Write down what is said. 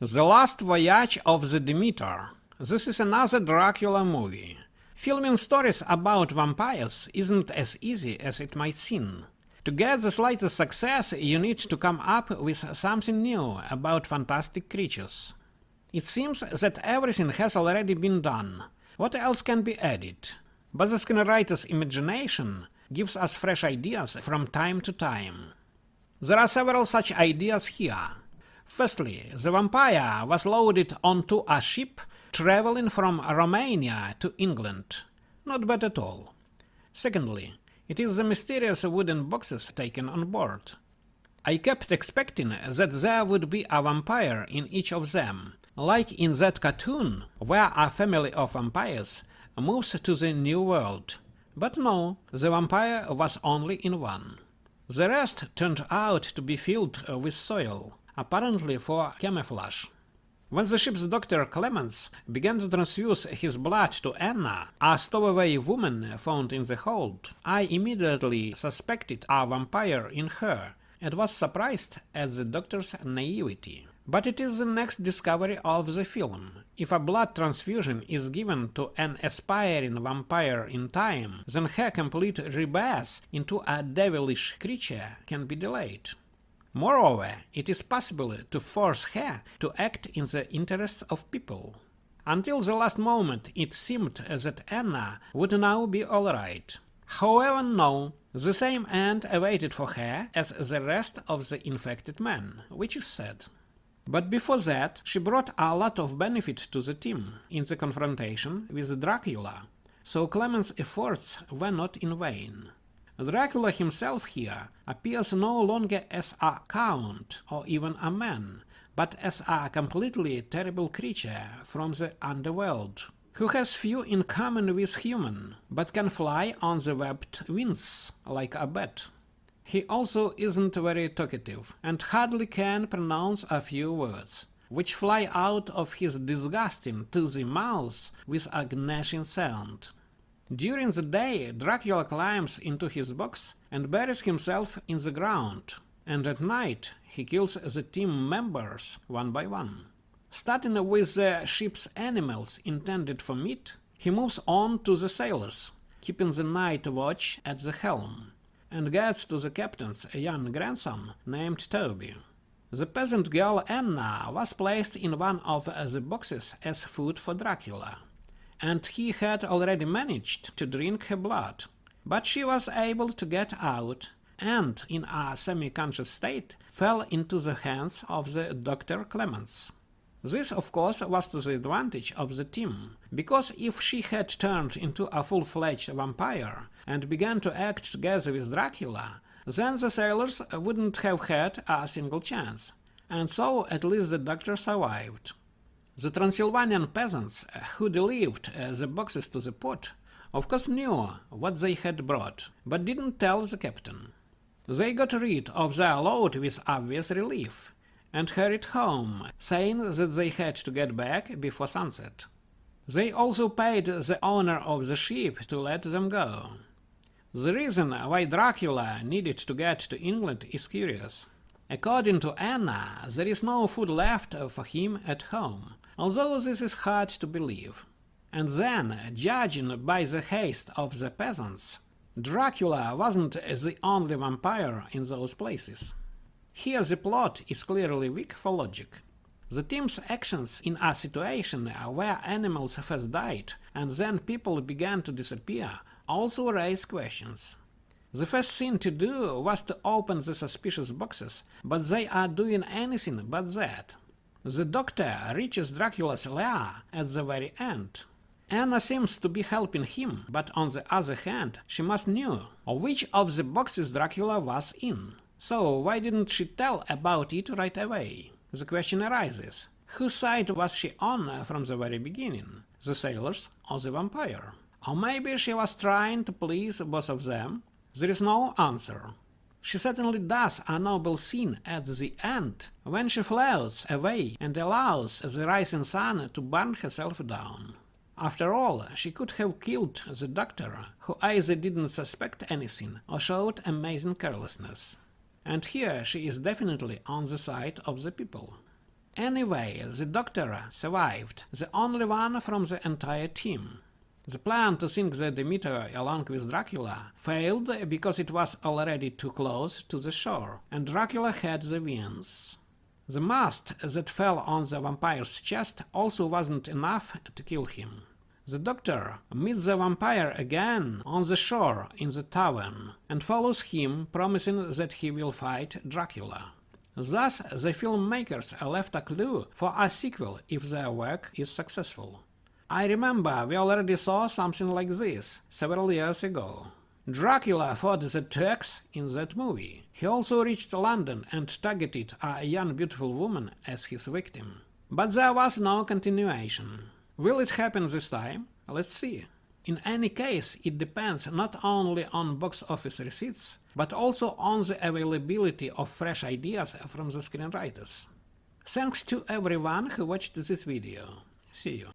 The Last Voyage of the Demeter. This is another Dracula movie. Filming stories about vampires isn't as easy as it might seem. To get the slightest success, you need to come up with something new about fantastic creatures. It seems that everything has already been done. What else can be added? But the screenwriter's imagination gives us fresh ideas from time to time. There are several such ideas here. Firstly, the vampire was loaded onto a ship traveling from Romania to England. Not bad at all. Secondly, it is the mysterious wooden boxes taken on board. I kept expecting that there would be a vampire in each of them, like in that cartoon where a family of vampires moves to the New World. But no, the vampire was only in one. The rest turned out to be filled with soil, apparently for camouflage. When the ship's Dr. Clemens began to transfuse his blood to Anna, a stowaway woman found in the hold, I immediately suspected a vampire in her and was surprised at the doctor's naivety. But it is the next discovery of the film. If a blood transfusion is given to an aspiring vampire in time, then her complete rebirth into a devilish creature can be delayed. Moreover, it is possible to force her to act in the interests of people. Until the last moment it seemed that Anna would now be alright. However, no, the same end awaited for her as the rest of the infected men, which is sad. But before that, she brought a lot of benefit to the team in the confrontation with Dracula, so Clemens' efforts were not in vain. Dracula himself here appears no longer as a count or even a man, but as a completely terrible creature from the underworld, who has few in common with human, but can fly on the webbed wings like a bat. He also isn't very talkative, and hardly can pronounce a few words, which fly out of his disgusting toothy mouth with a gnashing sound. During the day, Dracula climbs into his box and buries himself in the ground, and at night he kills the team members one by one. Starting with the ship's animals intended for meat, he moves on to the sailors, keeping the night watch at the helm, and gets to the captain's young grandson named Toby. The peasant girl Anna was placed in one of the boxes as food for Dracula, and he had already managed to drink her blood, but she was able to get out and, in a semi-conscious state, fell into the hands of the Dr. Clemens. This, of course, was to the advantage of the team, because if she had turned into a full-fledged vampire and began to act together with Dracula, then the sailors wouldn't have had a single chance, and so at least the doctor survived. The Transylvanian peasants who delivered the boxes to the port of course knew what they had brought, but didn't tell the captain. They got rid of their load with obvious relief, and hurried home, saying that they had to get back before sunset. They also paid the owner of the ship to let them go. The reason why Dracula needed to get to England is curious. According to Anna, there is no food left for him at home, although this is hard to believe. And then, judging by the haste of the peasants, Dracula wasn't the only vampire in those places. Here the plot is clearly weak for logic. The team's actions in a situation where animals first died and then people began to disappear also raise questions. The first thing to do was to open the suspicious boxes, but they are doing anything but that. The doctor reaches Dracula's lair at the very end. Anna seems to be helping him, but on the other hand, she must know which of the boxes Dracula was in. So why didn't she tell about it right away? The question arises, whose side was she on from the very beginning, the sailors or the vampire? Or maybe she was trying to please both of them? There is no answer. She certainly does a noble scene at the end, when she floats away and allows the rising sun to burn herself down. After all, she could have killed the doctor, who either didn't suspect anything or showed amazing carelessness. And here she is definitely on the side of the people. Anyway, the Doctor survived, the only one from the entire team. The plan to sink the Demeter along with Dracula failed because it was already too close to the shore, and Dracula had the wings. The mast that fell on the vampire's chest also wasn't enough to kill him. The Doctor meets the vampire again on the shore in the tavern and follows him, promising that he will fight Dracula. Thus, the filmmakers left a clue for a sequel if their work is successful. I remember we already saw something like this several years ago. Dracula fought the Turks in that movie. He also reached London and targeted a young beautiful woman as his victim. But there was no continuation. Will it happen this time? Let's see. In any case, it depends not only on box office receipts, but also on the availability of fresh ideas from the screenwriters. Thanks to everyone who watched this video. See you.